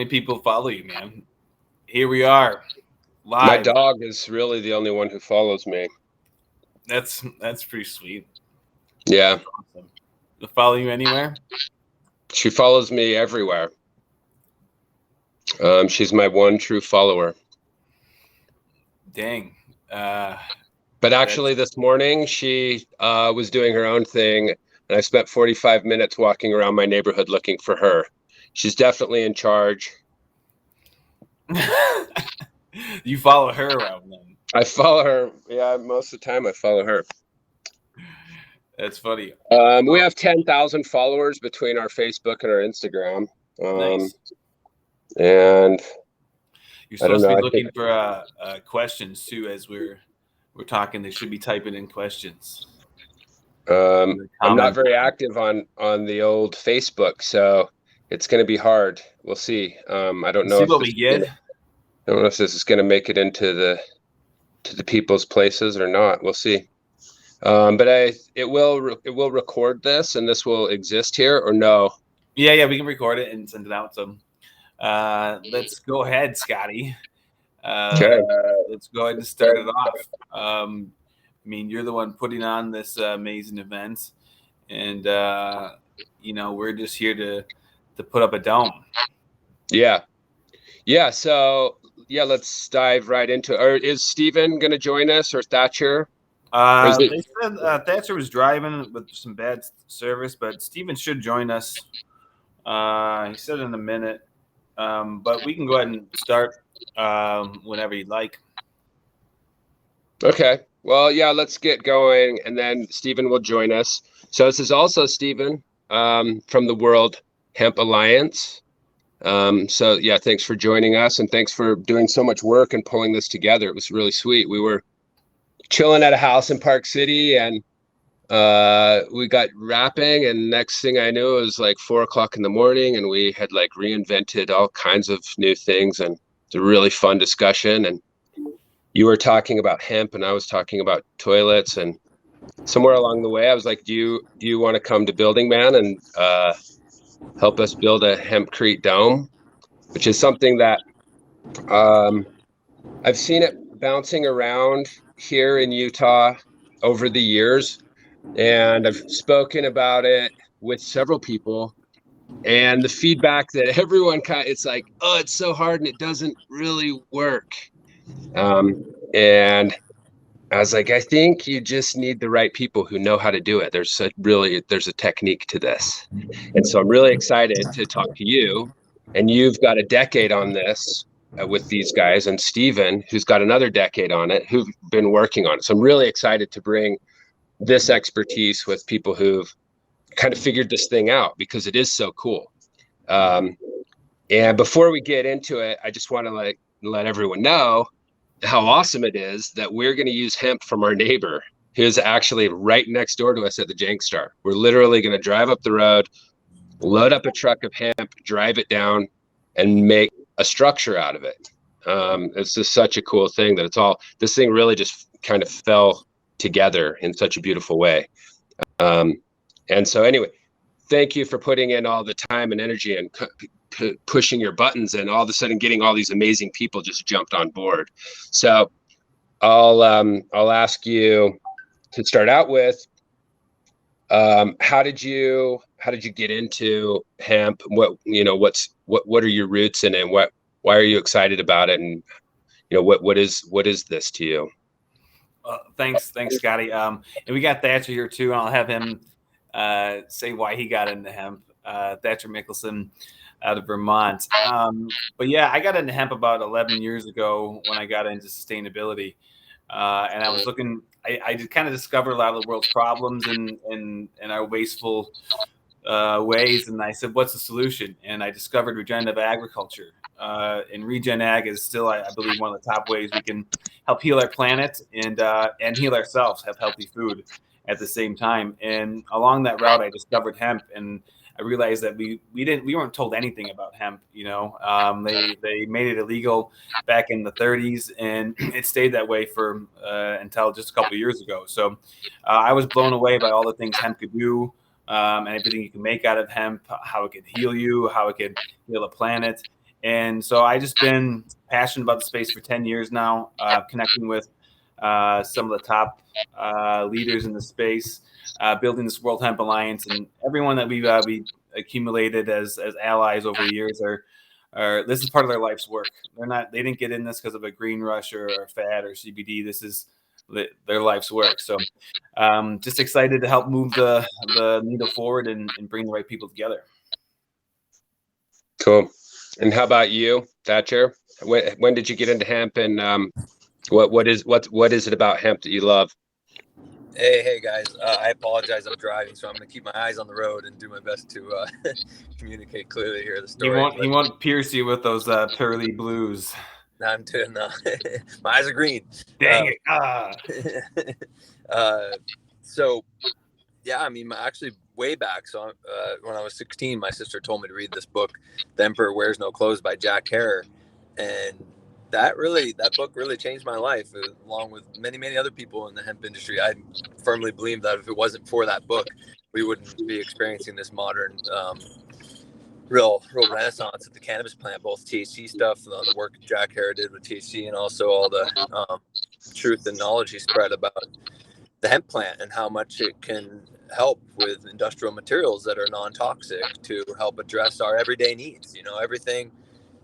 people follow you, man? Here we are, My live. dog is really the only one who follows me. That's pretty sweet. Yeah, Awesome. To follow you anywhere? she follows me everywhere. She's my one true follower. Dang. But That's actually, this morning she was doing her own thing, and I spent 45 minutes walking around my neighborhood looking for her. She's definitely in charge. you follow her around then. I follow her. Yeah, most of the time I follow her. That's funny. We have 10,000 followers between our Facebook and our Instagram. Nice. And You're I don't supposed to know. be I think looking for questions too as we're talking. They should be typing in questions. I'm not very active on the old Facebook, so it's going to be hard. We'll see. I don't know See if what we get. I don't know if this is going to make it into the people's places or not. We'll see. But it will record this, and this will exist here, or no? Yeah, we can record it and send it out. So let's go ahead, Scotty. Okay. Let's go ahead and start it off. I mean, you're the one putting on this amazing event, and we're just here to put up a dome. Yeah. So let's dive right into it. Or is Steven going to join us, or Thatcher? They said Thatcher was driving with some bad service, but Steven should join us. He said in a minute, but we can go ahead and start whenever you'd like. Okay. Well, yeah, let's get going, and then Stephen will join us. So this is also Stephen from the World Hemp Alliance. So yeah, thanks for joining us, and thanks for doing so much work and pulling this together. It was really sweet. We were chilling at a house in Park City, and we got wrapping, and next thing I knew, it was like 4 o'clock in the morning, and we had like reinvented all kinds of new things, and it's a really fun discussion. And you were talking about hemp, and I was talking about toilets, and somewhere along the way, I was like, "Do you want to come to Building Man and help us build a hempcrete dome?" Which is something that I've seen it bouncing around here in Utah over the years, and I've spoken about it with several people. And the feedback that everyone it's like, "Oh, it's so hard and it doesn't really work." And I was like, I think you just need the right people who know how to do it. There's a technique to this. And so I'm really excited to talk to you. And you've got a decade on this with these guys, and Steven, who's got another decade on it, who've been working on it. So I'm really excited to bring this expertise with people who've kind of figured this thing out, because it is so cool. And before we get into it, I just want to let everyone know how awesome it is that we're going to use hemp from our neighbor, who's actually right next door to us at the Jank Star. We're literally going to drive up the road, load up a truck of hemp, drive it down, and make a structure out of it. It's just such a cool thing that this thing really just kind of fell together in such a beautiful way. And so anyway, thank you for putting in all the time and energy and pushing your buttons, and all of a sudden getting all these amazing people just jumped on board. So I'll ask you to start out with, how did you get into hemp? What are your roots in it, and why are you excited about it, and what is this to you? Thanks, Scotty. And we got Thatcher here too, and I'll have him say why he got into hemp. Thatcher Mickelson out of Vermont. But yeah, I got into hemp about 11 years ago when I got into sustainability. And I was looking, I did kind of discover a lot of the world's problems and our wasteful ways. And I said, what's the solution? And I discovered regenerative agriculture. And regen ag is still, I believe, one of the top ways we can help heal our planet and heal ourselves, have healthy food at the same time. And along that route, I discovered hemp, and I realized that we weren't told anything about hemp. They made it illegal back in the 30s, and it stayed that way for until just a couple of years ago. So I was blown away by all the things hemp could do, and everything you can make out of hemp, how it could heal you, how it could heal the planet. And so I just been passionate about the space for 10 years now, connecting with some of the top leaders in the space, building this World Hemp Alliance, and everyone that we accumulated as allies over the years are this is part of their life's work. They didn't get in this because of a green rush or a fad or CBD. This is their life's work. So just excited to help move the needle forward and bring the right people together. Cool. And how about you, Thatcher? When did you get into hemp, and what is it about hemp that you love? Hey guys, I apologize. I'm driving, so I'm going to keep my eyes on the road and do my best to communicate clearly here the story. He won't pierce you with those pearly blues. I'm doing my eyes are green. Dang it! So yeah, I mean, actually, way back. So when I was 16, my sister told me to read this book, "The Emperor Wears No Clothes" by Jack Herer, and that book really changed my life, along with many other people in the hemp industry. I firmly believe that if it wasn't for that book, we wouldn't be experiencing this modern real renaissance of the cannabis plant, both THC stuff, the work Jack Herer did with THC, and also all the truth and knowledge he spread about the hemp plant and how much it can help with industrial materials that are non-toxic to help address our everyday needs. Everything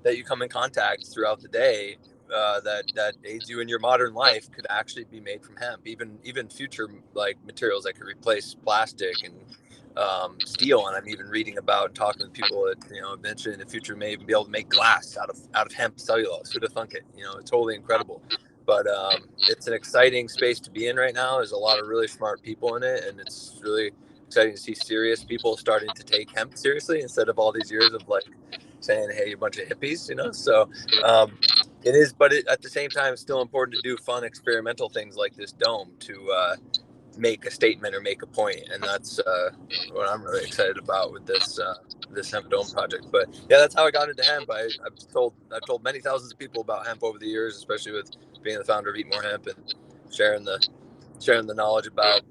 that you come in contact throughout the day that aids you in your modern life could actually be made from hemp. Even future like materials that could replace plastic and steel. And I'm even reading about and talking to people that eventually in the future may even be able to make glass out of hemp cellulose. Who'd have thunk it? It's totally incredible. But it's an exciting space to be in right now. There's a lot of really smart people in it, and it's really exciting to see serious people starting to take hemp seriously instead of all these years of like saying, "Hey, a bunch of hippies," So it is, but at the same time, it's still important to do fun experimental things like this dome to make a statement or make a point, and that's what I'm really excited about with this hemp dome project. But yeah, that's how I got into hemp. I've told many thousands of people about hemp over the years, especially with being the founder of Eat More Hemp and sharing the knowledge about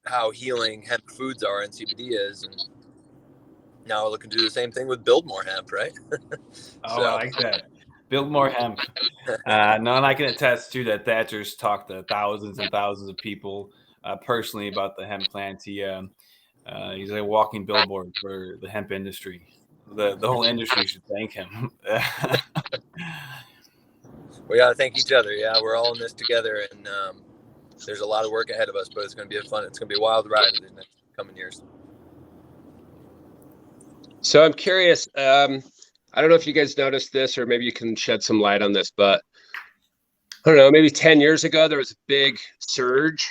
how healing hemp foods are and CBD is. And now we're looking to do the same thing with Build More Hemp, right? I like that. Build more hemp. No, and I can attest to that. Thatcher's talked to thousands and thousands of people personally about the hemp plant. He's a walking billboard for the hemp industry. The whole industry should thank him. We got to thank each other. Yeah, we're all in this together, and there's a lot of work ahead of us, but it's going to be it's going to be a wild ride in the next coming years. So I'm curious, I don't know if you guys noticed this, or maybe you can shed some light on this, but I don't know, maybe 10 years ago, there was a big surge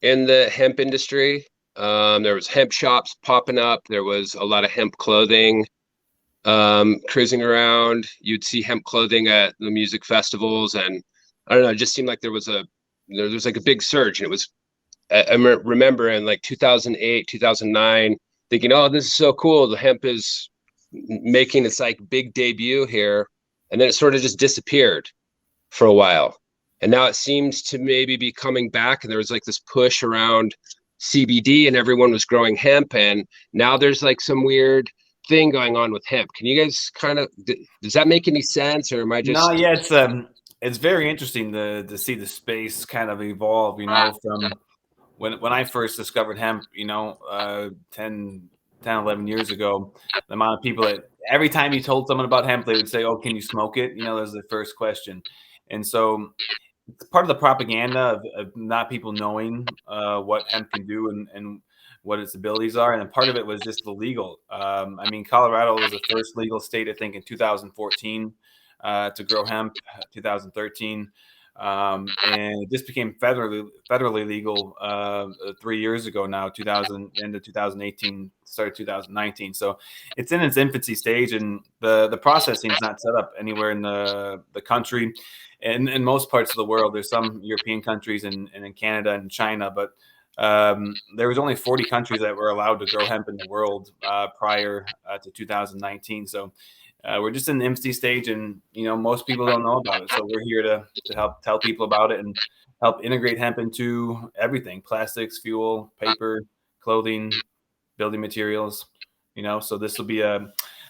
in the hemp industry. There was hemp shops popping up. There was a lot of hemp clothing cruising around. You'd see hemp clothing at the music festivals, and I don't know, it just seemed like there was like a big surge. And it was, I remember in like 2008, 2009, thinking, oh, this is so cool. The hemp is making its like big debut here. And then it sort of just disappeared for a while. And now it seems to maybe be coming back. And there was like this push around CBD and everyone was growing hemp. And now there's like some weird thing going on with hemp. Can you guys does that make any sense? Or am I just... No, yeah, it's very interesting to see the space kind of evolve, from when I first discovered hemp, 10, 11 years ago, the amount of people that every time you told someone about hemp, they would say, "Oh, can you smoke it?" That was the first question. And so it's part of the propaganda of not people knowing what hemp can do and what its abilities are. And then part of it was just the legal. I mean, Colorado was the first legal state, I think, in 2014 to grow hemp, 2013. And it just became federally legal 3 years ago now, end of 2018, started 2019. So it's in its infancy stage, and the processing is not set up anywhere in the country. And in most parts of the world, there's some European countries and in Canada and China, but there was only 40 countries that were allowed to grow hemp in the world prior to 2019. So we're just in the infancy stage, and most people don't know about it. So we're here to help tell people about it and help integrate hemp into everything: plastics, fuel, paper, clothing, building materials. So this will be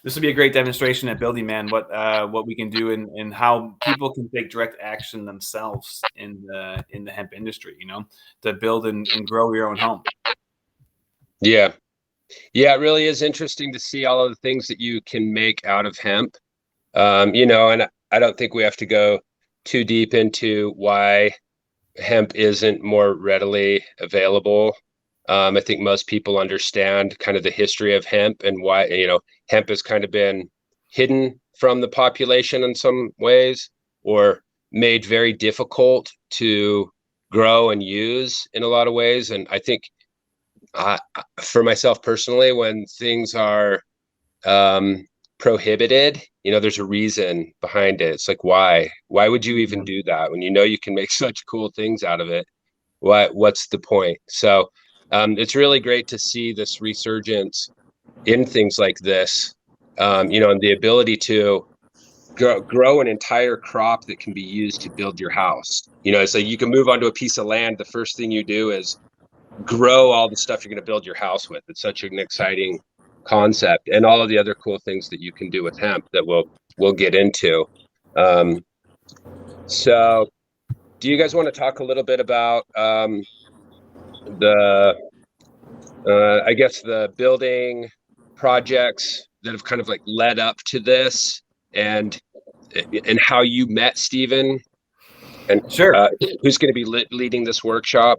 this would be a great demonstration at Building Man, what we can do and how people can take direct action themselves in the hemp industry, to build and grow your own home. Yeah. Yeah, it really is interesting to see all of the things that you can make out of hemp. And I don't think we have to go too deep into why hemp isn't more readily available. I think most people understand kind of the history of hemp and why, hemp has kind of been hidden from the population in some ways, or made very difficult to grow and use in a lot of ways. And I think for myself personally, when things are prohibited, there's a reason behind it. It's like, why would you even do that when you can make such cool things out of it? What's the point? So it's really great to see this resurgence in things like this, and the ability to grow an entire crop that can be used to build your house. It's like you can move onto a piece of land. The first thing you do is grow all the stuff you're going to build your house with. It's such an exciting concept, and all of the other cool things that you can do with hemp that we'll get into. So do you guys want to talk a little bit about the I guess the building projects that have kind of like led up to this, and how you met Stephen, and Sure. who's going to be leading this workshop?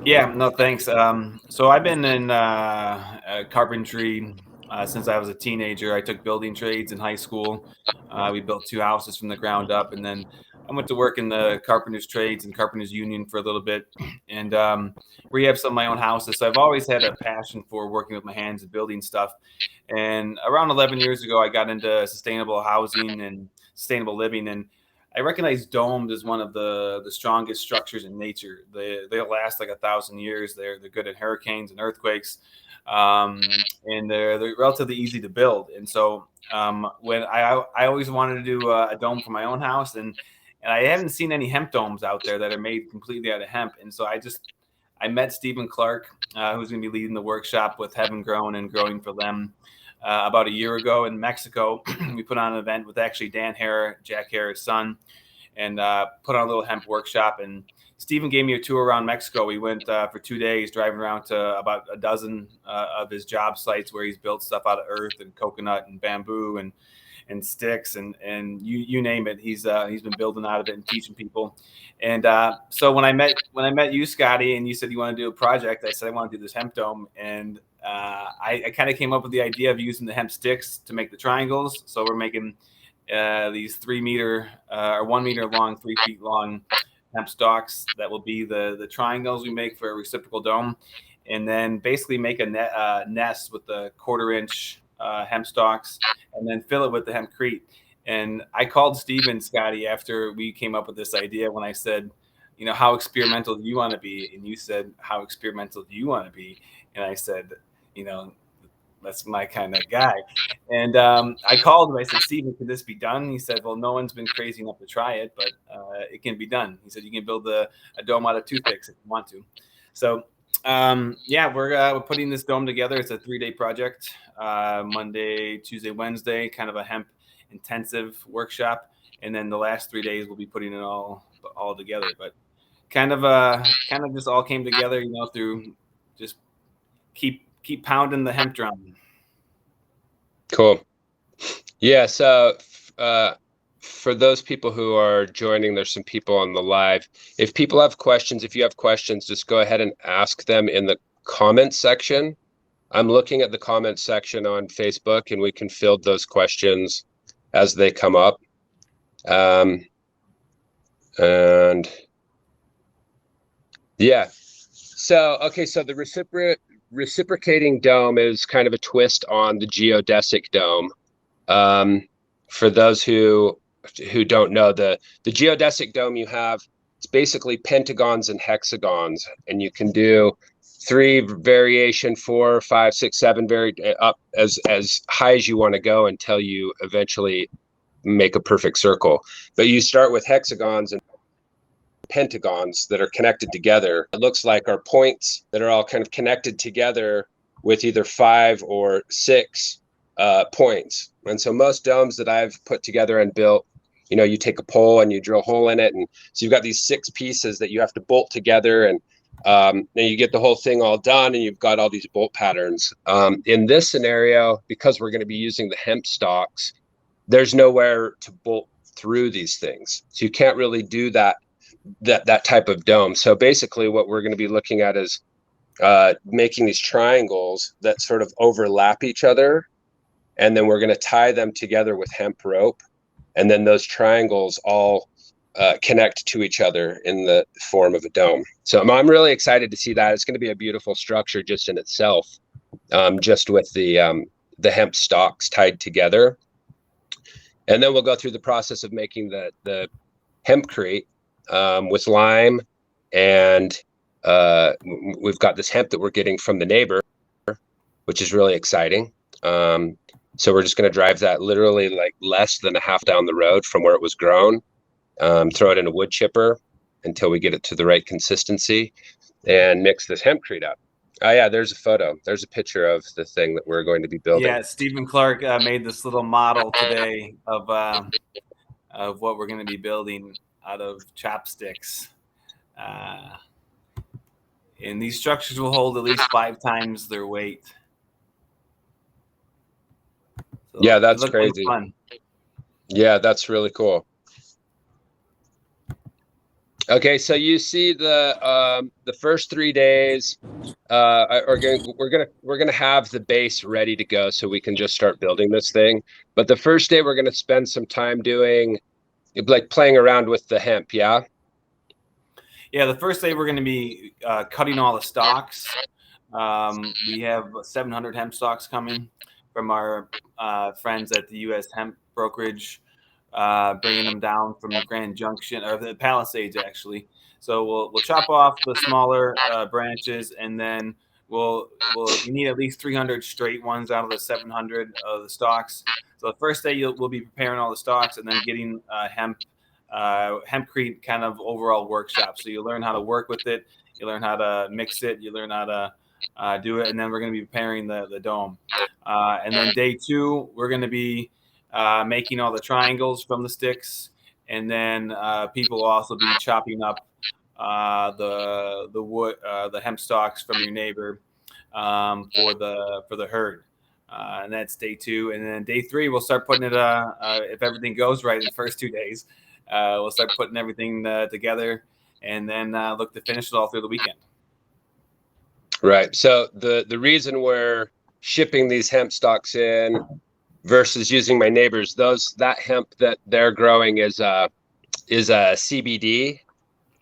Yeah, no, thanks. So I've been in carpentry since I was a teenager. I took building trades in high school. We built 2 houses from the ground up, and then I went to work in the carpenters trades and carpenters union for a little bit, and rehab some of my own houses. So I've always had a passion for working with my hands and building stuff. And around 11 years ago, I got into sustainable housing and sustainable living, and I recognize domes as one of the strongest structures in nature. They'll last like 1,000 years. They're good at hurricanes and earthquakes, and they're relatively easy to build. And so when I always wanted to do a dome for my own house, and I haven't seen any hemp domes out there that are made completely out of hemp. And so I met Stephen Clark, who's going to be leading the workshop with Heaven Grown and Growing for Them. About a year ago in Mexico, we put on an event with actually Dan Hare, Jack Hare's son, and put on a little hemp workshop. And Stephen gave me a tour around Mexico. We went for 2 days, driving around to about a dozen of his job sites where he's built stuff out of earth and coconut and bamboo and sticks and you name it. He's been building out of it and teaching people. And so when I met you, Scotty, and you said you want to do a project, I said I want to do this hemp dome, and I kind of came up with the idea of using the hemp sticks to make the triangles. So we're making these 3 meter or 1 meter long, 3 feet long hemp stalks that will be the triangles we make for a reciprocal dome, and then basically make a nest with the 1/4 inch hemp stalks, and then fill it with the hempcrete. And I called Stephen, Scotty, after we came up with this idea, when I said, how experimental do you want to be? And you said, how experimental do you want to be? And I said, that's my kind of guy. And I called him. I said, Stephen, can this be done? He said, well, no one's been crazy enough to try it, but it can be done. He said, you can build a dome out of toothpicks if you want to. So we're putting this dome together. It's a 3-day project, Monday, Tuesday, Wednesday, kind of a hemp intensive workshop. And then the last 3 days we'll be putting it all together. But kind of just all came together, through just keep pounding the hemp drum. Cool. Yeah. So for those people who are joining, there's some people on the live. If you have questions, just go ahead and ask them in the comments section. I'm looking at the comments section on Facebook, and we can field those questions as they come up. And yeah. So the Reciprocating Dome is kind of a twist on the Geodesic Dome. For those who don't know, the Geodesic Dome it's basically pentagons and hexagons, and you can do 3 variation, 4, 5, 6, 7 up as high as you want to go until you eventually make a perfect circle. But you start with hexagons and pentagons that are connected together. It looks like our points that are all kind of connected together with either 5 or 6 points. And so most domes that I've put together and built, you take a pole and you drill a hole in it, and so you've got these 6 pieces that you have to bolt together, and then you get the whole thing all done, and you've got all these bolt patterns. In this scenario, because we're going to be using the hemp stalks, there's nowhere to bolt through these things, so you can't really do that type of dome. So basically, what we're going to be looking at is making these triangles that sort of overlap each other, and then we're going to tie them together with hemp rope, and then those triangles all connect to each other in the form of a dome. So I'm really excited to see that. It's going to be a beautiful structure just in itself, just with the hemp stalks tied together. And then we'll go through the process of making the hempcrete with lime, and we've got this hemp that we're getting from the neighbor, which is really exciting. So we're just going to drive that literally like less than a half down the road from where it was grown, throw it in a wood chipper until we get it to the right consistency, and mix this hempcrete up. Oh yeah, there's a photo. There's a picture of the thing that we're going to be building. Yeah, Stephen Clark made this little model today of what we're going to be building out of chopsticks. And these structures will hold at least 5 times their weight. So yeah, that's crazy. Fun. Yeah, that's really cool. Okay, so you see the first 3 days we're gonna have the base ready to go, so we can just start building this thing. But the first day we're gonna spend some time doing like playing around with the hemp. Yeah, the first day we're going to be cutting all the stalks. We have 700 hemp stalks coming from our friends at the U.S. Hemp brokerage, bringing them down from the Grand Junction, or the Palisades actually. So we'll chop off the smaller branches, and then we need at least 300 straight ones out of the 700 of the stalks. So the first day we'll be preparing all the stalks, and then getting hempcrete kind of overall workshop. So you learn how to work with it, you learn how to mix it, you learn how to do it, and then we're going to be preparing the dome. And then day 2, we're going to be making all the triangles from the sticks, and then people will also be chopping up the wood, the hemp stalks from your neighbor for the herd. And that's day 2. And then day 3, we'll start putting it, if everything goes right in the first 2 days, we'll start putting everything together, and then look to finish it all through the weekend. Right. So the reason we're shipping these hemp stalks in versus using my neighbors, that hemp that they're growing is a CBD,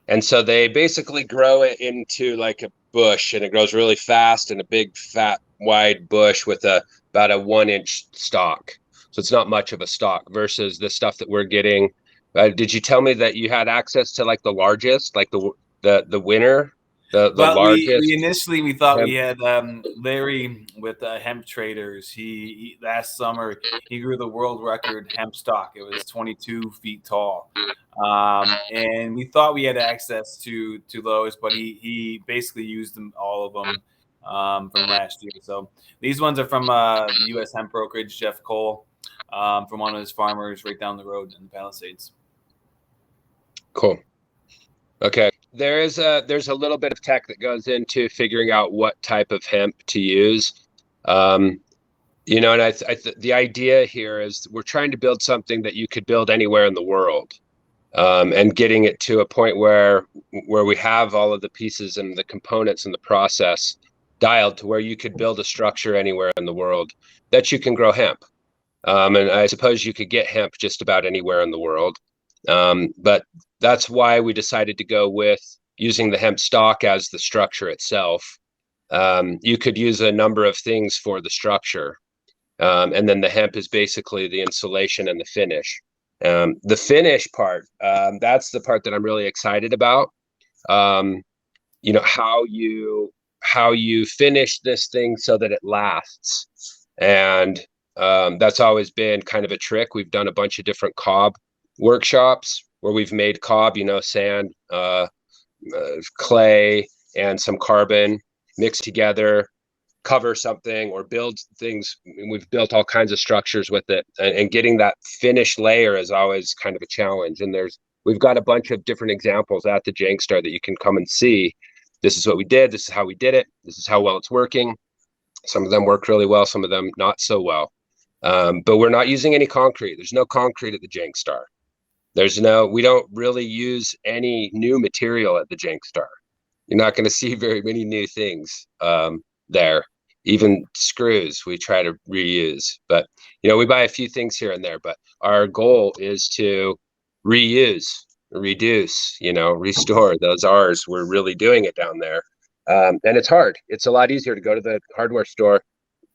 and so they basically grow it into like a bush, and it grows really fast in a big fat wide bush with about a 1-inch stalk. So it's not much of a stalk versus the stuff that we're getting. Did you tell me that you had access to like the largest, like the winner? The largest. We initially thought we had Larry with Hemp Traders. He last summer he grew the world record hemp stalk. It was 22 feet tall, and we thought we had access to those, but he basically used them, all of them, from last year. So these ones are from the U.S. Hemp brokerage, Jeff Cole, from one of his farmers right down the road in the Palisades. Cool. Okay. There's a little bit of tech that goes into figuring out what type of hemp to use. And the idea here is we're trying to build something that you could build anywhere in the world, and getting it to a point where we have all of the pieces and the components and the process dialed to where you could build a structure anywhere in the world that you can grow hemp. And I suppose you could get hemp just about anywhere in the world. But that's why we decided to go with using the hemp stalk as the structure itself. You could use a number of things for the structure. And then the hemp is basically the insulation and the finish. The finish part, that's the part that I'm really excited about. How you finish this thing so that it lasts. And that's always been kind of a trick. We've done a bunch of different cob workshops where we've made cob, sand, clay, and some carbon mixed together, cover something or build things. We've built all kinds of structures with it, and getting that finished layer is always kind of a challenge. And we've got a bunch of different examples at the Jankstar that you can come and see. This is what we did. This is how we did it. This is how well it's working. Some of them work really well, some of them not so well. But we're not using any concrete. There's no concrete at the Jankstar. We don't really use any new material at the Jankstar. You're not going to see very many new things there. Even screws we try to reuse, but we buy a few things here and there. But our goal is to reuse, reduce, restore those R's. We're really doing it down there, and it's hard. It's a lot easier to go to the hardware store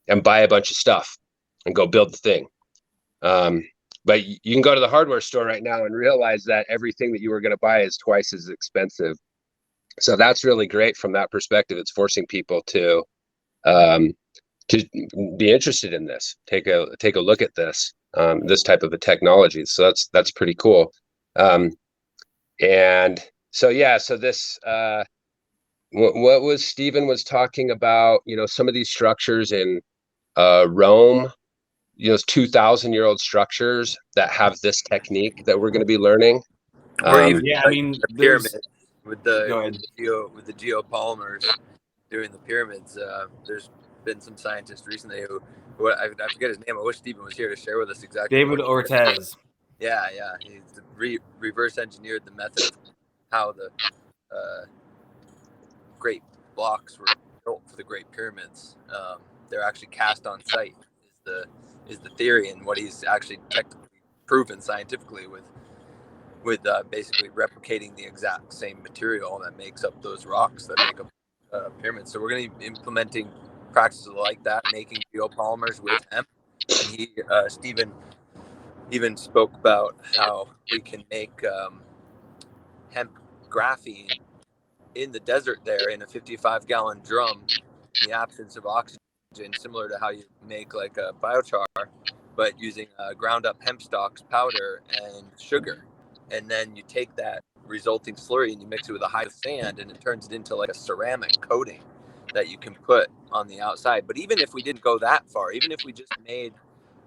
and buy a bunch of stuff and go build the thing. But you can go to the hardware store right now and realize that everything that you were going to buy is twice as expensive. So that's really great from that perspective. It's forcing people to be interested in this, take a look at this, this type of a technology. So that's pretty cool. And so, yeah, so this, what was Stephen was talking about, some of these structures in Rome, 2,000-year-old structures that have this technique that we're going to be learning. Or even yeah, I mean, the pyramid with Go ahead. the geopolymers doing the pyramids. There's been some scientists recently who I forget his name. I wish Stephen was here to share with us exactly. David Ortiz. Yeah, he's reverse engineered the method of how the great blocks were built for the Great Pyramids. They're actually cast on site. Is the theory, and what he's actually technically proven scientifically with basically replicating the exact same material that makes up those rocks that make up pyramids. So we're going to be implementing practices like that, making geopolymers with hemp. And Stephen even spoke about how we can make hemp graphene in the desert there in a 55-gallon drum in the absence of oxygen, similar to how you make like a biochar, but using ground up hemp stalks, powder, and sugar. And then you take that resulting slurry and you mix it with a high sand, and it turns it into like a ceramic coating that you can put on the outside. But even if we didn't go that far, even if we just made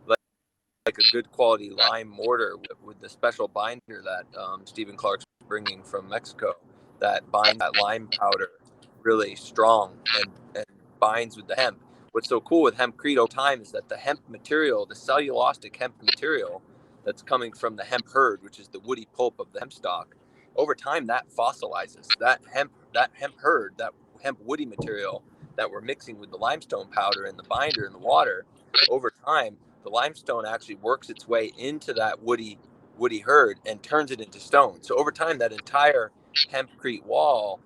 like a good quality lime mortar with the special binder that Stephen Clark's bringing from Mexico, that binds that lime powder really strong and binds with the hemp. What's so cool with hempcrete over time is that the hemp material, the cellulosic hemp material that's coming from the hemp hurd, which is the woody pulp of the hemp stalk, over time that fossilizes. That hemp hurd, that hemp woody material that we're mixing with the limestone powder and the binder and the water, over time the limestone actually works its way into that woody hurd and turns it into stone. So over time, that entire hempcrete wall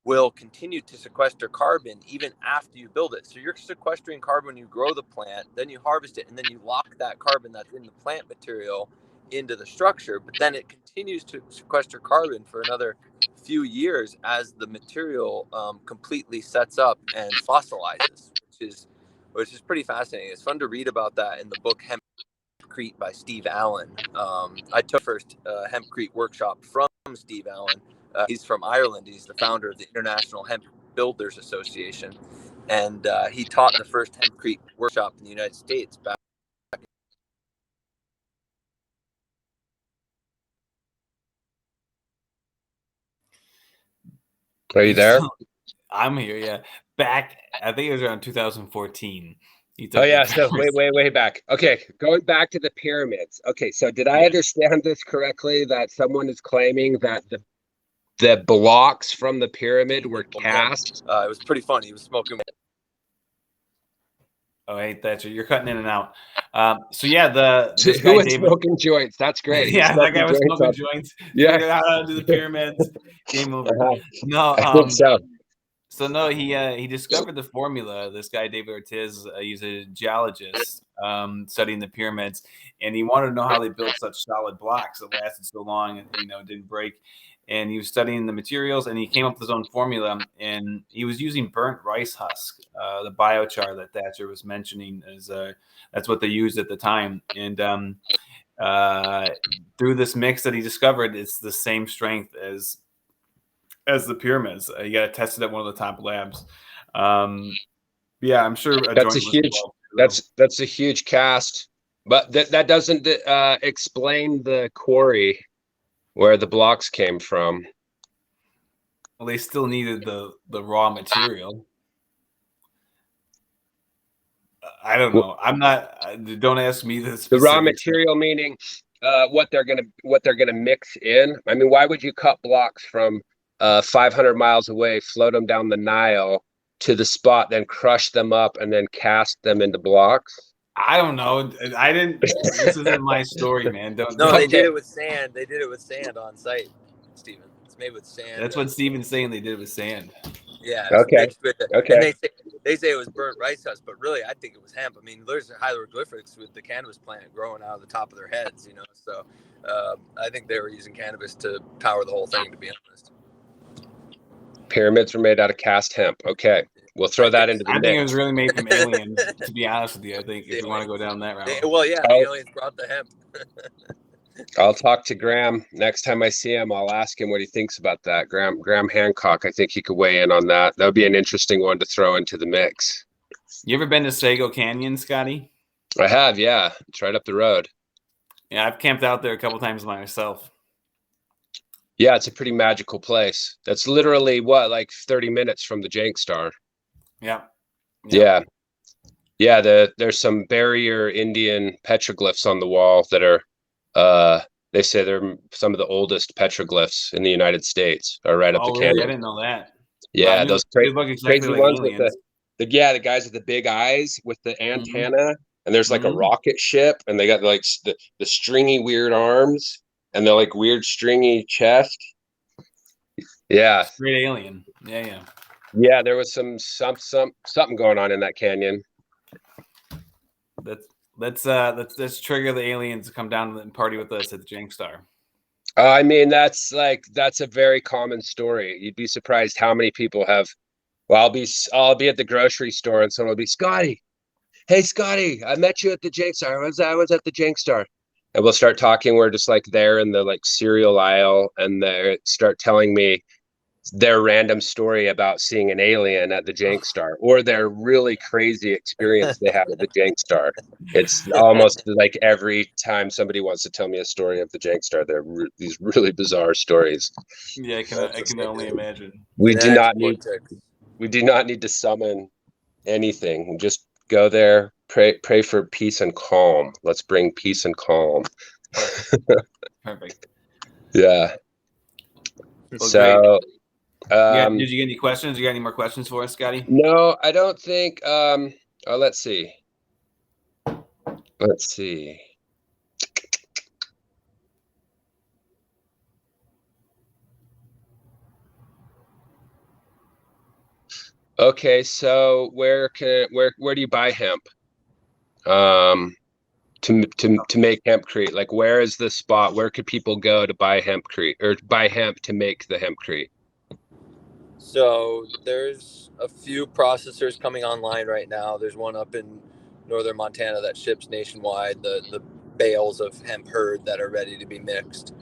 will continue to sequester carbon even after you build it. So you're sequestering carbon when you grow the plant, then you harvest it, and then you lock that carbon that's in the plant material into the structure. But then it continues to sequester carbon for another few years as the material completely sets up and fossilizes, which is pretty fascinating. It's fun to read about that in the book Hempcrete by Steve Allen. I took first Hempcrete workshop from Steve Allen. He's from Ireland. He's the founder of the International Hemp Builders Association, and he taught the first Hempcrete workshop in the United States back. Are you there? I'm here, yeah. Back, I think it was around 2014. Oh yeah, so way back. Okay, going back to the pyramids. Okay, so did I understand this correctly, that someone is claiming that the blocks from the pyramid were cast? It was pretty funny. He was smoking. Oh, hey, Thatcher, you're cutting in and out. So yeah, this Who guy was David smoking joints? That's great. Yeah, that guy was smoking joints. Yeah, figured out how to do the pyramids. Game over. No, I think so. So no, he discovered the formula. This guy David Ortiz, he's a geologist studying the pyramids, and he wanted to know how they built such solid blocks that lasted so long and didn't break. And he was studying the materials, and he came up with his own formula. And he was using burnt rice husk, the biochar that Thatcher was mentioning, that's what they used at the time. And through this mix that he discovered, it's the same strength as the pyramids. You got to test it at one of the top labs. Yeah, I'm sure a That's joint a was huge involved. that's a huge cast, but that doesn't explain the quarry where the blocks came from. Well, they still needed the raw material. I don't know. I'm not. Don't ask me the The raw specifics. material meaning what they're gonna mix in. I mean, why would you cut blocks from 500 miles away, float them down the Nile to the spot, then crush them up and then cast them into blocks? I don't know. I didn't. This isn't my story, man. Don't. No, they Okay. did it with sand. They did it with sand on site, Stephen. It's made with sand. That's what Steven's saying. They did it with sand. Yeah, it's Okay. mixed with it. Okay. And they say it was burnt rice husk, but really I think it was hemp. I mean, there's hieroglyphics with the cannabis plant growing out of the top of their heads, you know. So I think they were using cannabis to power the whole thing, to be honest. Pyramids were made out of cast hemp. Okay. We'll throw that into the I mix. think it was really made from aliens, to be honest with you. I think if you want to go down that route. Well, yeah, the aliens brought the hemp. I'll talk to Graham next time I see him. I'll ask him what he thinks about that. Graham Hancock, I think he could weigh in on that. That would be an interesting one to throw into the mix. You ever been to Sago Canyon, Scotty? I have, yeah. It's right up the road. Yeah, I've camped out there a couple times myself. Yeah, it's a pretty magical place. That's literally like 30 minutes from the Jank Star. Yeah. Yeah. Yeah, there's some barrier Indian petroglyphs on the wall that are they say they're some of the oldest petroglyphs in the United States are right up the canyon. Really? I didn't know that. Yeah, those crazy like ones aliens. with the guys with the big eyes with the antenna, and there's like a rocket ship, and they got like the stringy weird arms, and they're like weird stringy chest. Yeah, great alien. Yeah. Yeah, there was something going on in that canyon. Let's trigger the aliens to come down and party with us at the Jank Star. I mean, that's a very common story. You'd be surprised how many people have. Well, I'll be at the grocery store and someone will be, Scotty, hey Scotty, I met you at the Jank Star. I was at the Jank Star, and we'll start talking. We're just like there in the like cereal aisle, and they start telling me their random story about seeing an alien at the Jank Star or their really crazy experience they had at the Jank Star. It's almost like every time somebody wants to tell me a story of the Jank Star, they're these really bizarre stories. Yeah, I can only imagine. We do not need to summon anything. Just go there, pray for peace and calm. Let's bring peace and calm. Perfect. Yeah. Well, so great. Did you get any questions? You got any more questions for us, Scotty? No, I don't think. Let's see. Okay, so where do you buy hemp? To make hempcrete, like where is the spot? Where could people go to buy hempcrete or buy hemp to make the hempcrete? So there's a few processors coming online right now. There's one up in northern Montana that ships nationwide, the bales of hemp hurd that are ready to be mixed.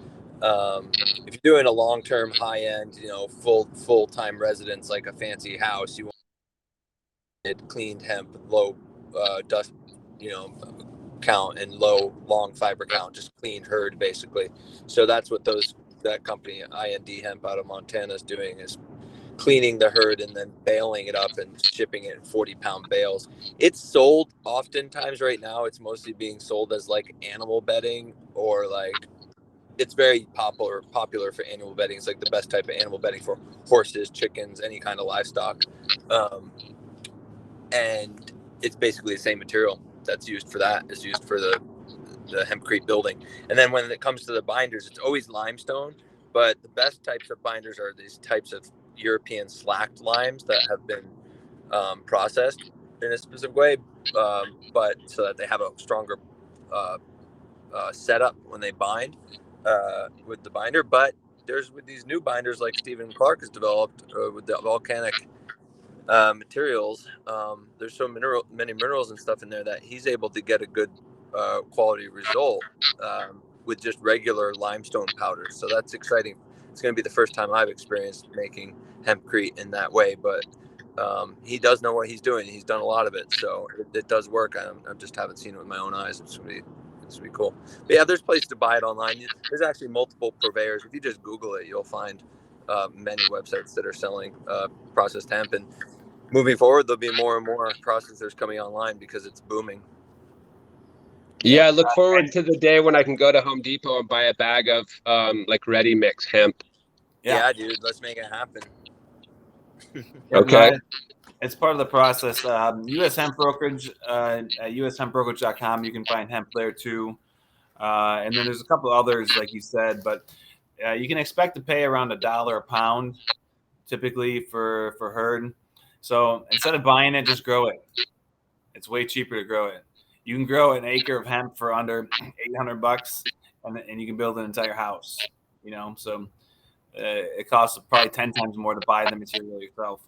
If you're doing a long-term, high-end, full-time residence like a fancy house, you want it cleaned hemp, low dust, count and low long fiber count, just clean hurd basically. So that's what that company IND Hemp out of Montana is doing, is cleaning the herd and then baling it up and shipping it in 40-pound bales. It's sold oftentimes right now. It's mostly being sold as like animal bedding, or like it's very popular for animal bedding. It's like the best type of animal bedding for horses, chickens, any kind of livestock. And it's basically the same material that's used for that is used for the hempcrete building. And then when it comes to the binders, it's always limestone, but the best types of binders are these types of European slacked limes that have been processed in a specific way, but so that they have a stronger setup when they bind with the binder. But there's with these new binders like Stephen Clark has developed with the volcanic materials, there's so many minerals and stuff in there that he's able to get a good quality result with just regular limestone powder. So that's exciting. It's going to be the first time I've experienced making hempcrete in that way, but he does know what he's doing. He's done a lot of it, so it does work. I just haven't seen it with my own eyes. It's gonna be cool. But yeah, there's places to buy it online. There's actually multiple purveyors. If you just Google it, you'll find many websites that are selling processed hemp. And moving forward, there'll be more and more processors coming online because it's booming. Yeah, I look forward to the day when I can go to Home Depot and buy a bag of like ready mix hemp. Yeah, dude, let's make it happen. Okay. No, it's part of the process. U.S. Hemp Brokerage, at ushempbrokerage.com, you can find hemp there too. And then there's a couple others, like you said, but you can expect to pay around $1 a pound typically for herd. So instead of buying it, just grow it. It's way cheaper to grow it. You can grow an acre of hemp for under $800, and you can build an entire house. So it costs probably 10 times more to buy the material yourself.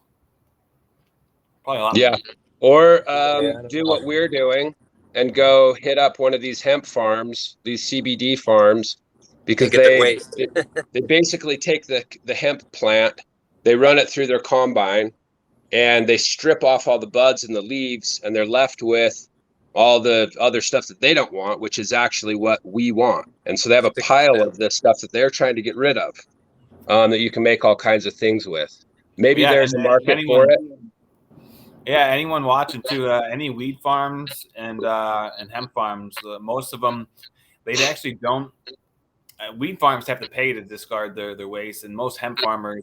Probably a lot more. Or do what we're doing and go hit up one of these hemp farms, these CBD farms, because they basically take the hemp plant, they run it through their combine, and they strip off all the buds and the leaves, and they're left with all the other stuff that they don't want, which is actually what we want. And so they have a pile of this stuff that they're trying to get rid of, that you can make all kinds of things with. Maybe there's a market for it. Yeah, anyone watching too, any weed farms and hemp farms, most of them, they actually don't. Weed farms have to pay to discard their waste, and most hemp farmers,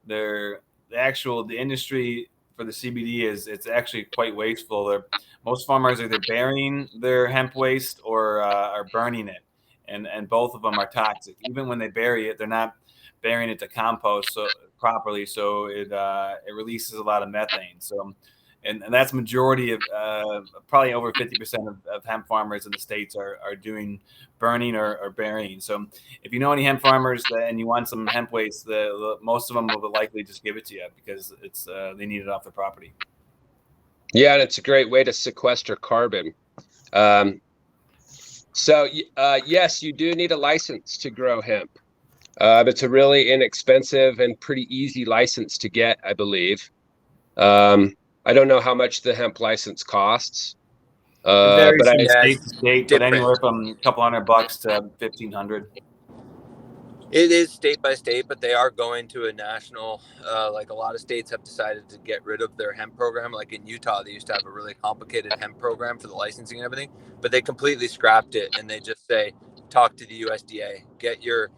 the industry for the CBD it's actually quite wasteful. Most farmers are either burying their hemp waste or are burning it, and both of them are toxic. Even when they bury it, they're not burying it to compost properly, so it releases a lot of methane. So. And that's majority of probably over 50% of hemp farmers in the States are doing burning or burying. So if you know any hemp farmers and you want some hemp waste, most of them will likely just give it to you because it's they need it off their property. Yeah, and it's a great way to sequester carbon. So yes, you do need a license to grow hemp. It's a really inexpensive and pretty easy license to get, I believe. I don't know how much the hemp license costs. It varies from state to state, but anywhere from a couple $100 to $1,500. It is state by state, but they are going to a national. Like a lot of states have decided to get rid of their hemp program. Like in Utah, they used to have a really complicated hemp program for the licensing and everything, but they completely scrapped it, and they just say, talk to the USDA, get your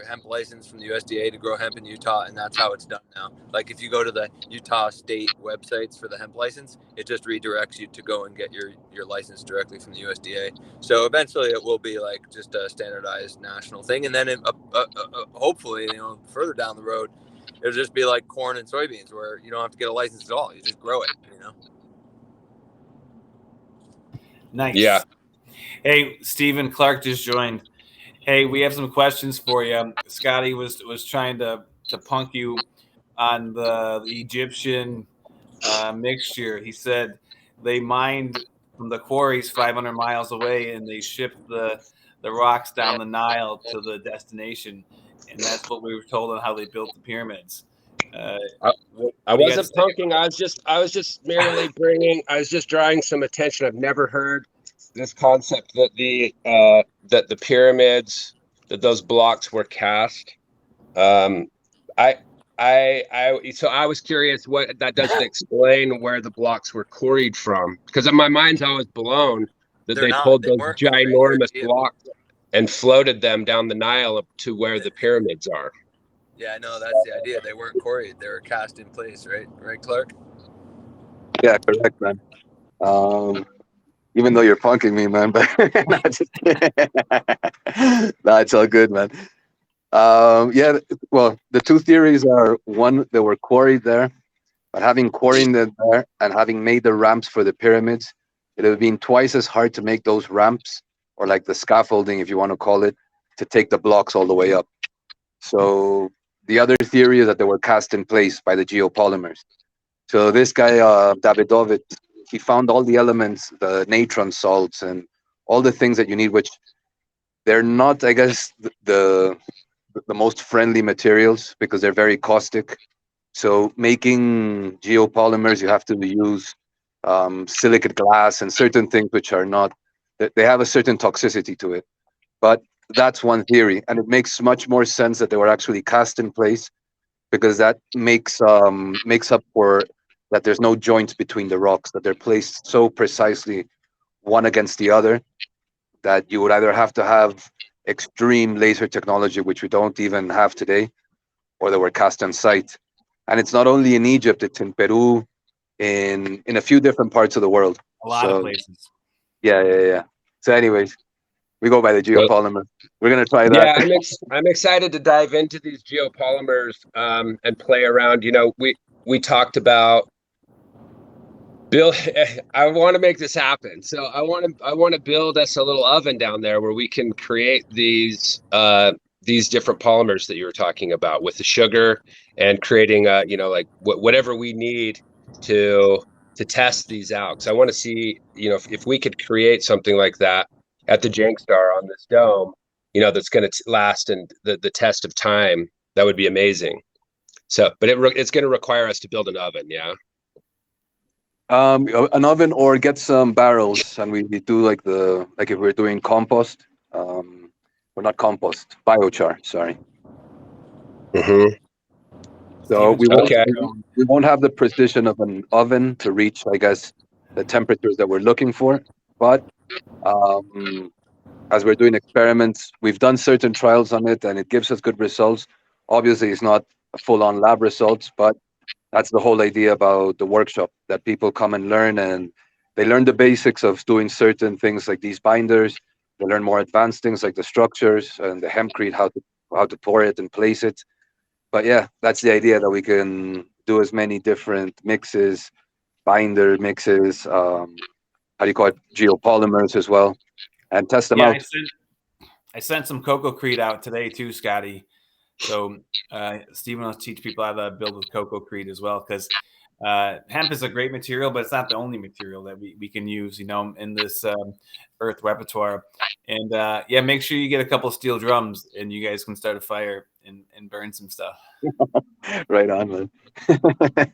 hemp license from the USDA to grow hemp in Utah, and that's how it's done now. Like if you go to the Utah state websites for the hemp license, it just redirects you to go and get your license directly from the USDA. So eventually it will be like just a standardized national thing, and then hopefully, further down the road, it'll just be like corn and soybeans where you don't have to get a license at all. You just grow it, Nice. Yeah. Hey, Stephen Clark just joined. Hey, we have some questions for you. Scotty was trying to punk you on the Egyptian mixture. He said they mined from the quarries 500 miles away and they shipped the rocks down the Nile to the destination, and that's what we were told on how they built the pyramids. I wasn't punking. I was just merely I was just drawing some attention. I've never heard this concept that the pyramids, that those blocks were cast. So I was curious what that doesn't explain where the blocks were quarried from, because in my mind's always blown that they pulled those ginormous blocks and floated them down the Nile up to where the pyramids are. Yeah, no, that's the idea. They weren't quarried; they were cast in place, right? Right, Clark? Yeah, correct, man. Even though you're punking me, man, but no, it's all good, man. Yeah, well, the two theories are, one, they were quarried there, but having quarried them there and having made the ramps for the pyramids, it would have been twice as hard to make those ramps, or like the scaffolding, if you want to call it, to take the blocks all the way up. So the other theory is that they were cast in place by the geopolymers. So this guy, Davidovit, he found all the elements, the natron salts, and all the things that you need, which they're not, I guess, the most friendly materials because they're very caustic. So making geopolymers, you have to use silicate glass and certain things which are not, they have a certain toxicity to it. But that's one theory, and it makes much more sense that they were actually cast in place, because that makes up for that there's no joints between the rocks, that they're placed so precisely one against the other that you would either have to have extreme laser technology, which we don't even have today, or they were cast on site. And it's not only in Egypt; it's in Peru, in a few different parts of the world. A lot of places. Yeah. So, anyways, we go by the geopolymer. We're gonna try that. Yeah, I'm excited to dive into these geopolymers and play around. We talked about Bill. I want to make this happen. So I want to build us a little oven down there where we can create these different polymers that you were talking about with the sugar, and creating like whatever we need to test these out. Because I want to see if we could create something like that at the Jank Star on this dome, that's going to last and the test of time. That would be amazing. So, but it's going to require us to build an oven. Yeah. An oven, or get some barrels, and we do like if we're doing compost, or not compost, biochar. Sorry. Mm-hmm. So Okay. we won't have the precision of an oven to reach, I guess, the temperatures that we're looking for. But as we're doing experiments, we've done certain trials on it, and it gives us good results. Obviously, it's not full-on lab results, but that's the whole idea about the workshop, that people come and learn, and they learn the basics of doing certain things like these binders. They learn more advanced things like the structures and the hempcrete, how to pour it and place it. But yeah, that's the idea, that we can do as many different mixes, binder mixes, how do you call it, geopolymers as well, and test them Yeah, out. I sent some cococrete out today too, Scotty. So Stephen will teach people how to build with cococrete as well, because hemp is a great material, but it's not the only material that we can use, in this earth repertoire. And yeah, make sure you get a couple steel drums, and you guys can start a fire and burn some stuff. Right on, man.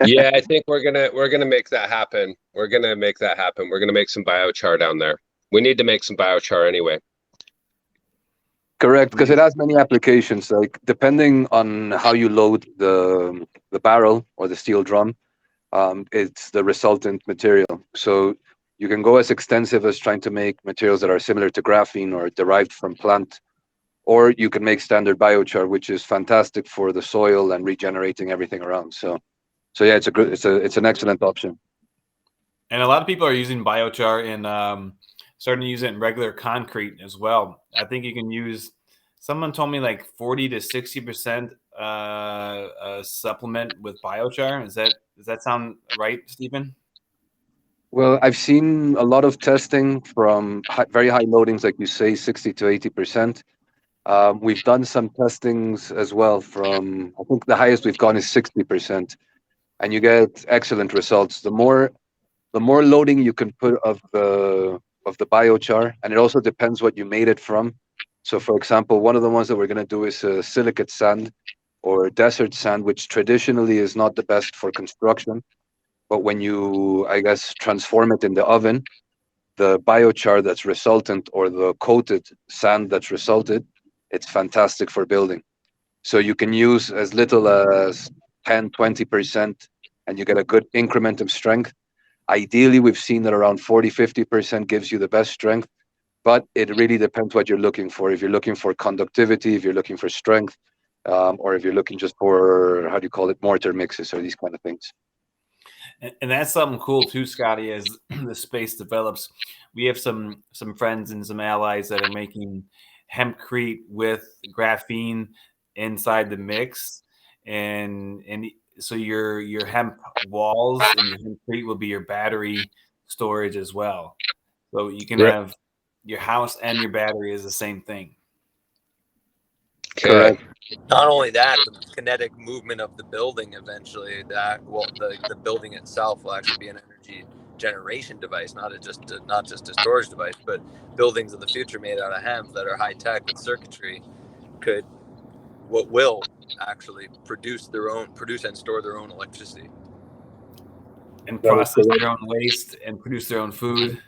Yeah, I think we're gonna make that happen. We're gonna make that happen. We're gonna make some biochar down there. We need to make some biochar anyway. Correct, because it has many applications. Like, depending on how you load the barrel or the steel drum, it's the resultant material. So you can go as extensive as trying to make materials that are similar to graphene or derived from plant, or you can make standard biochar, which is fantastic for the soil and regenerating everything around. So yeah, it's an excellent option. And a lot of people are using biochar and starting to use it in regular concrete as well. I think you can use. Someone told me like 40 to 60% supplement with biochar. Does that sound right, Stephen? Well, I've seen a lot of testing from very high loadings, like you say, 60 to 80%. We've done some testings as well from, I think the highest we've gone is 60%, and you get excellent results. The more loading you can put of the biochar, and it also depends what you made it from. So, for example, one of the ones that we're going to do is a silicate sand or desert sand, which traditionally is not the best for construction. But when you, I guess, transform it in the oven, the biochar that's resultant, or the coated sand that's resulted, it's fantastic for building. So you can use as little as 10, 20%, and you get a good increment of strength. Ideally, we've seen that around 40, 50% gives you the best strength, but it really depends what you're looking for. If you're looking for conductivity, if you're looking for strength, or if you're looking just for, how do you call it, mortar mixes or these kind of things. And that's something cool too, Scotty, as the space develops. We have some friends and some allies that are making hempcrete with graphene inside the mix. And so your hemp walls and your hempcrete will be your battery storage as well. So you can have your house and your battery is the same thing. Okay. Correct. Not only that, the kinetic movement of the building eventually, the building itself will actually be an energy generation device, not just a storage device. But buildings of the future made out of hemp that are high tech with circuitry will actually produce and store their own electricity. And process their own waste and produce their own food.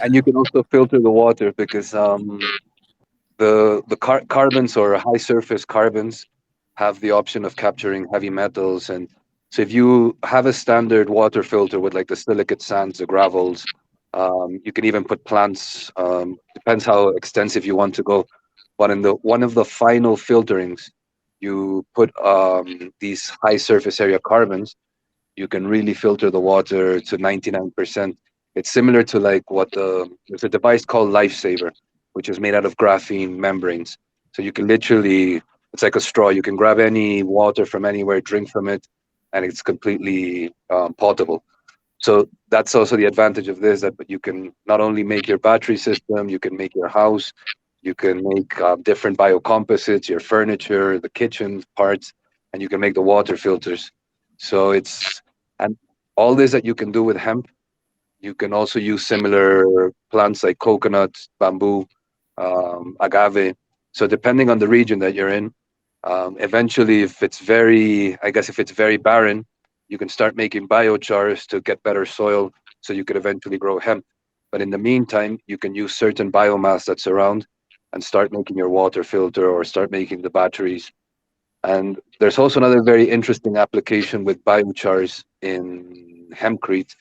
And you can also filter the water because the carbons or high surface carbons have the option of capturing heavy metals. And so if you have a standard water filter with like the silicate sands, the gravels, you can even put plants, depends how extensive you want to go. But in one of the final filterings, you put these high surface area carbons, you can really filter the water to 99%. It's similar to like there's a device called Lifesaver, which is made out of graphene membranes. So you can literally, it's like a straw. You can grab any water from anywhere, drink from it, and it's completely potable. So that's also the advantage of this, that you can not only make your battery system, you can make your house, you can make different biocomposites, your furniture, the kitchen parts, and you can make the water filters. So and all this that you can do with hemp, you can also use similar plants like coconut, bamboo, agave. So depending on the region that you're in, eventually, if it's very barren, you can start making biochars to get better soil, so you could eventually grow hemp. But in the meantime, you can use certain biomass that's around and start making your water filter or start making the batteries. And there's also another very interesting application with biochars in hempcrete,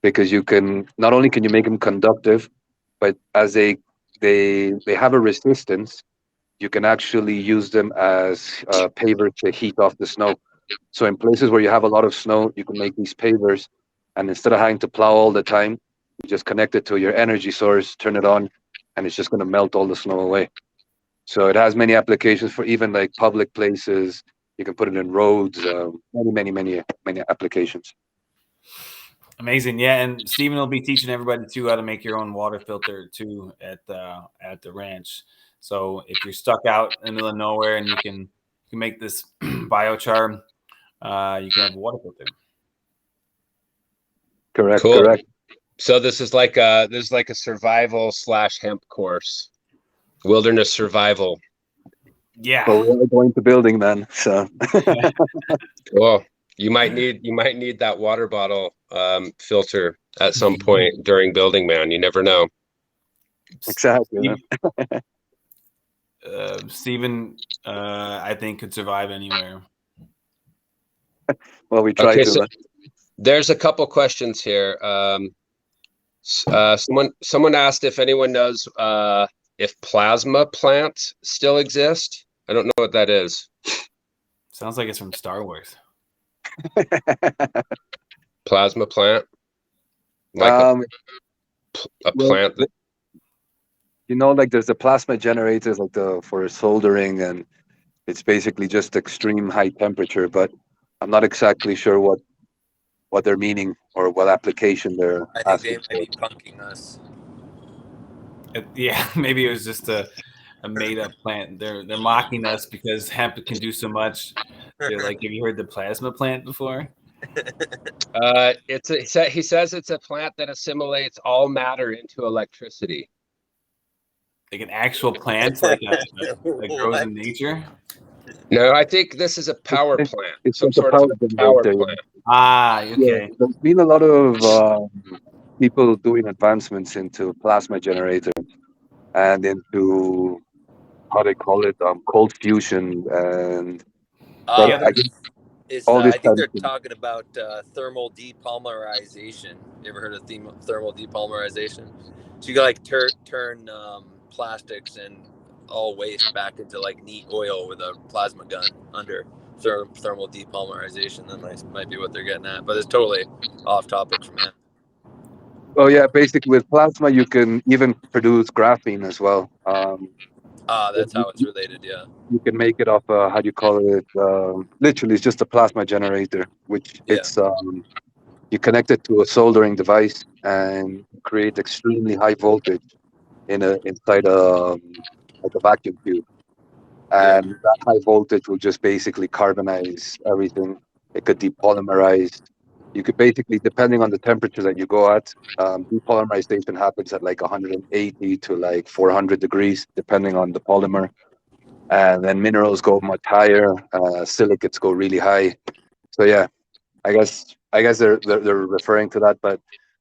because you can not only can you make them conductive, but as they have a resistance, you can actually use them as pavers to heat off the snow. So in places where you have a lot of snow, you can make these pavers, and instead of having to plow all the time, you just connect it to your energy source, turn it on, and it's just going to melt all the snow away. So it has many applications for even like public places. You can put it in roads, many applications. Amazing, yeah. And Stephen will be teaching everybody too how to make your own water filter too at the ranch. So if you're stuck out in the middle of nowhere and you can make this biochar, you can have a water filter. Correct. Cool. Correct. So this is like a survival / hemp course, wilderness survival. Yeah. Well, we're going to Building Man, so. Cool. You might need that water bottle filter at some point during Building Man. You never know. Exactly. Stephen, I think, could survive anywhere. Well, we try to. So there's a couple questions here. Someone asked if anyone knows if plasma plants still exist. I don't know what that is. Sounds like it's from Star Wars. Plasma plant, like a plant. Like there's the plasma generators, like for soldering, and it's basically just extreme high temperature. But I'm not exactly sure what they're meaning or what application they're I think asking they might be punking us. Yeah, maybe it was just a made-up plant. They're mocking us because hemp can do so much. They're like, have you heard the plasma plant before? He says it's a plant that assimilates all matter into electricity. Like an actual plant, like that grows in nature. No, I think this is a power plant. It's some like sort a of a power generator. plant. Okay. Yeah, there's been a lot of people doing advancements into plasma generators and into how they call it, cold fusion, and Yeah, I think they're talking about thermal depolymerization. You ever heard of thermal depolymerization? So you got like turn plastics and all waste back into like neat oil with a plasma gun under thermal depolymerization. That might be what they're getting at, but it's totally off topic from that. Oh yeah, basically with plasma you can even produce graphene as well. That's how it's related. Yeah, you can make it off how do you call it? Literally, it's just a plasma generator, which it's you connect it to a soldering device and create extremely high voltage inside like a vacuum tube, and that high voltage will just basically carbonize everything. It could depolymerize. You could basically, depending on the temperature that you go at, depolymerization happens at like 180 to like 400 degrees, depending on the polymer. and then minerals go much higher. Silicates go really high. So yeah, I guess they're referring to that, but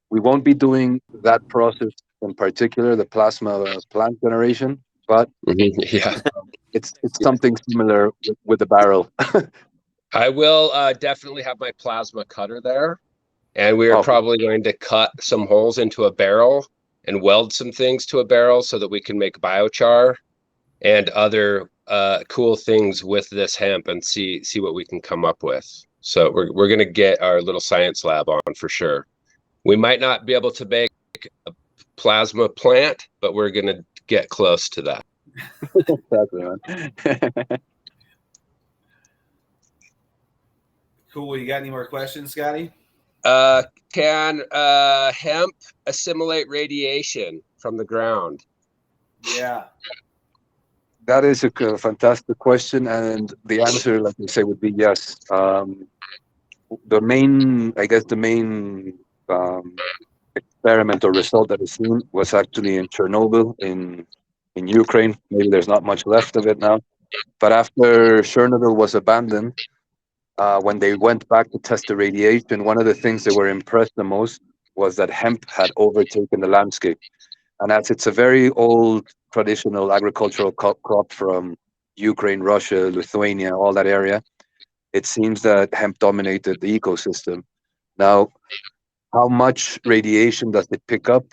we won't be doing that process in particular, the plasma plant generation, but Yeah. it's something similar with the barrel. I will definitely have my plasma cutter there, and we are Oh, probably going to cut some holes into a barrel and weld some things to a barrel so that we can make biochar and other cool things with this hemp and see what we can come up with. So we're going to get our little science lab on for sure. We might not be able to make a plasma plant, but we're going to get close to that. exactly, man. Cool. You got any more questions, Scotty? Can hemp assimilate radiation from the ground? Yeah. That is a fantastic question, and the answer, like I say, would be yes. The main experiment or result that is seen was actually in Chernobyl in Ukraine. Maybe there's not much left of it now, but after Chernobyl was abandoned, when they went back to test the radiation, one of the things they were impressed the most was that hemp had overtaken the landscape. And as it's a very old traditional agricultural crop from Ukraine, Russia, Lithuania, all that area, it seems that hemp dominated the ecosystem. Now, how much radiation does it pick up?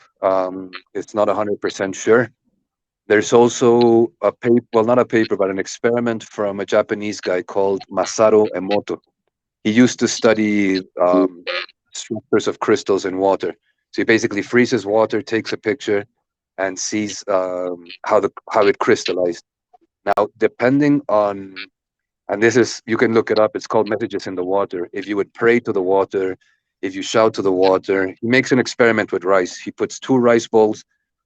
It's not 100% sure. There's also a paper, well, not a paper, but an experiment from a Japanese guy called Masaru Emoto. He used to study structures of crystals in water. So he basically freezes water, takes a picture, and sees how it crystallized. Now, depending on, and this is, you can look it up. It's called Messages in the Water. If you would pray to the water, if you shout to the water, he makes an experiment with rice. He puts two rice bowls.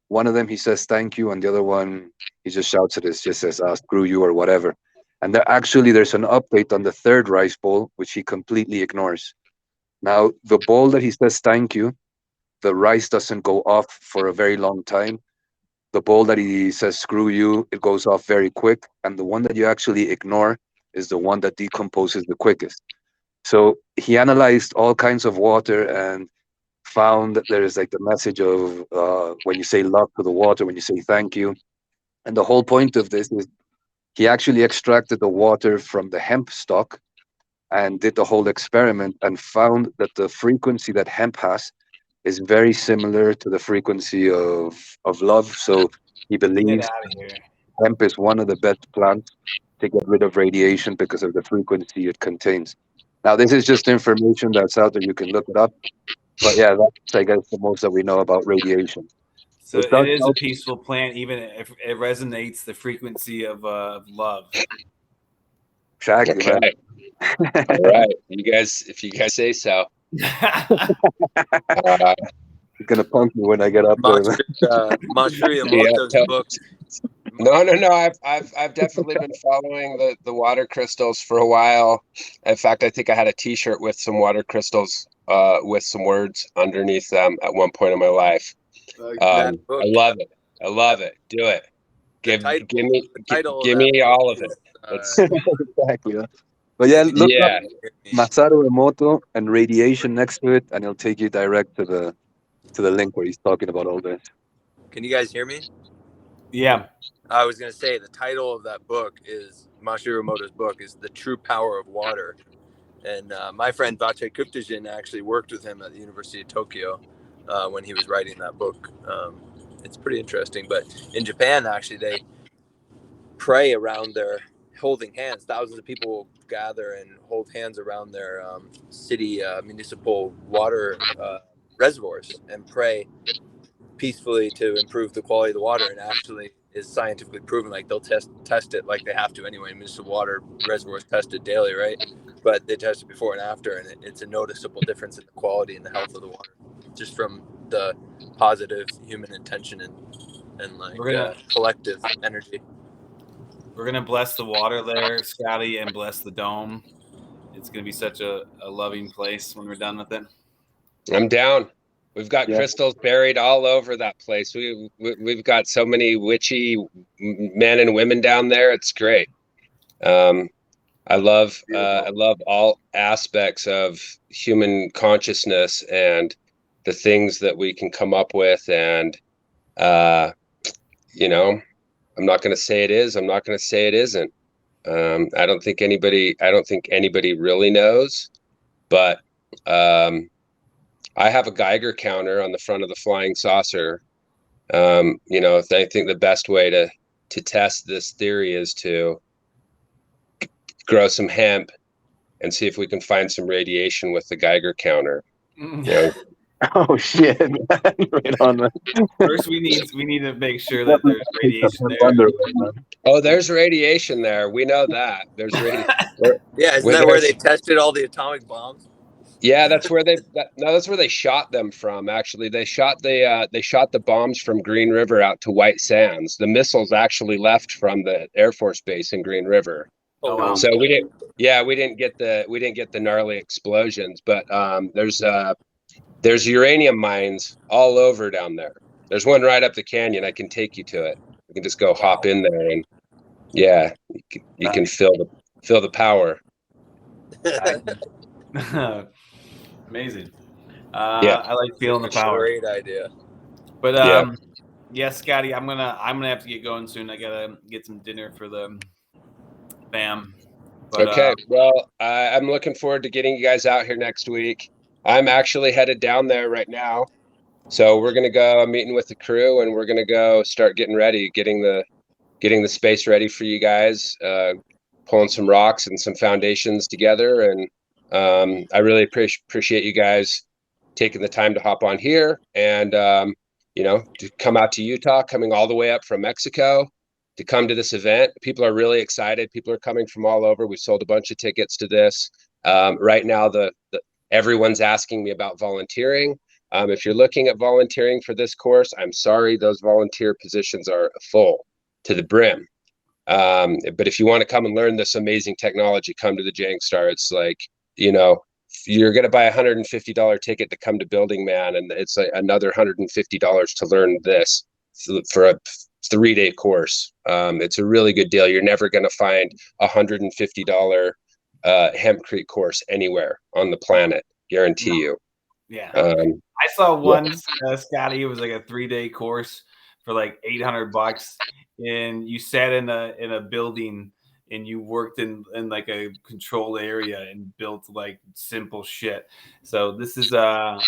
One of them he says thank you, and the other one he just shouts at it, just says screw you or whatever. And there's an update on the third rice bowl, which he completely ignores. Now, the bowl that he says thank you, the rice doesn't go off for a very long time. The bowl that he says screw you, it goes off very quick. And the one that you actually ignore is the one that decomposes the quickest. So he analyzed all kinds of water and found that there is like the message of when you say love to the water, when you say thank you. And the whole point of this is he actually extracted the water from the hemp stalk and did the whole experiment and found that the frequency that hemp has is very similar to the frequency of love. So he Get believes out of here. hemp is one of the best plants to get rid of radiation because of the frequency it contains. Now, this is just information that's out there. You can look it up. But yeah, that's, I guess, the most that we know about radiation. So It it does is a help. peaceful plant, even if it resonates the frequency of love. Exactly, man. Okay. All right. If you guys say so. Uh, You're going to punk me when I get up there. Masaru yeah, Emoto's book. no. I've definitely been following the water crystals for a while. In fact, I think I had a T-shirt with some water crystals with some words underneath them at one point in my life. That book. I love it. I love it. Do it. Give me all of it. It's Exactly. Yeah. But yeah, look up yeah. Masaru Emoto and radiation next to it, and it'll take you direct to the link where he's talking about all this. Can you guys hear me? Yeah. I was going to say the title of that book is Masaru Emoto's book is The True Power of Water. And my friend WHA Building Man actually worked with him at the University of Tokyo when he was writing that book. It's pretty interesting. But in Japan, actually, they pray around their holding hands. Thousands of people will gather and hold hands around their city municipal water reservoirs and pray peacefully to improve the quality of the water, and actually is scientifically proven. Like they'll test it like they have to anyway. Municipal water reservoirs tested daily, right? But they test it before and after, and it's a noticeable difference in the quality and the health of the water just from the positive human intention and like collective energy. We're gonna bless the water there, Scotty, and bless the dome. It's gonna be such a loving place when we're done with it. I'm down. We've got Yeah. crystals buried all over that place. We've got so many witchy men and women down there. It's great. I love all aspects of human consciousness and the things that we can come up with. And you know, I'm not going to say it is. I'm not going to say it isn't. I don't think anybody really knows. But I have a Geiger counter on the front of the flying saucer. You know, I think the best way to test this theory is to grow some hemp and see if we can find some radiation with the Geiger counter. You know? Oh shit! Man. Right on, man. First, we need to make sure that there's radiation there. Oh, there's radiation there. We know that there's radiation. Yeah, isn't that where they tested all the atomic bombs? Yeah, that's where that's where they shot them from. Actually, they shot the bombs from Green River out to White Sands. The missiles actually left from the Air Force Base in Green River. Oh wow! So we didn't get the gnarly explosions, but there's uranium mines all over down there. There's one right up the canyon. I can take you to it. We can just go hop in there, and yeah, you can feel the power. Amazing. Yeah. I like feeling the power. Great idea. But yeah, Scotty, I'm gonna have to get going soon. I gotta get some dinner for the fam. But, okay. Well, I'm looking forward to getting you guys out here next week. I'm actually headed down there right now. So we're gonna go. I'm meeting with the crew, and we're gonna go start getting ready, getting the space ready for you guys, pulling some rocks and some foundations together. And I really appreciate you guys taking the time to hop on here and to come out to Utah, coming all the way up from Mexico to come to this event. People are really excited. People are coming from all over. We've sold a bunch of tickets to this. Right now, everyone's asking me about volunteering. If you're looking at volunteering for this course, I'm sorry, those volunteer positions are full to the brim. But if you want to come and learn this amazing technology, come to the Jank Star. It's like, you're going to buy a $150 ticket to come to Building Man, and it's another $150 to learn this for a 3-day course. It's a really good deal. You're never going to find a $150 hempcrete course anywhere on the planet. Guarantee you. Yeah. I saw one, Scotty. It was like a 3-day course for like $800, and you sat in a building and you worked in like a controlled area and built like simple shit. So this is a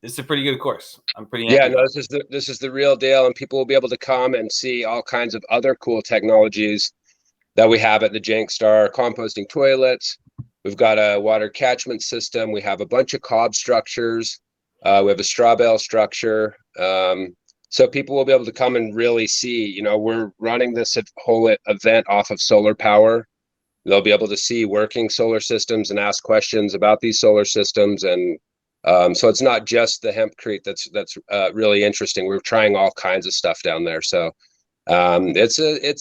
pretty good course. I'm pretty happy. Yeah, no, this is the real deal, and people will be able to come and see all kinds of other cool technologies that we have at the Jank Star. Composting toilets. We've got a water catchment system. We have a bunch of cob structures. We have a straw bale structure. So people will be able to come and really see, we're running this whole event off of solar power. They'll be able to see working solar systems and ask questions about these solar systems. And so it's not just the hempcrete that's really interesting. We're trying all kinds of stuff down there. So it's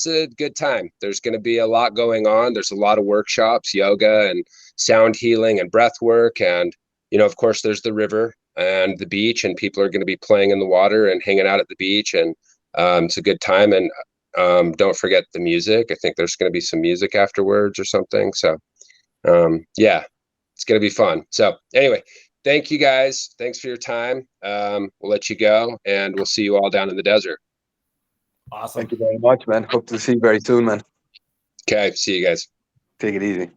a good time. There's going to be a lot going on. There's a lot of workshops, yoga and sound healing and breath work. And, of course, there's the river and the beach, and people are going to be playing in the water and hanging out at the beach. And it's a good time. And don't forget the music. I think there's going to be some music afterwards or something. So yeah, it's going to be fun. So anyway, thank you guys. Thanks for your time. We'll let you go, and we'll see you all down in the desert. Awesome. Thank you very much, man. Hope to see you very soon, man. Okay. See you guys. Take it easy.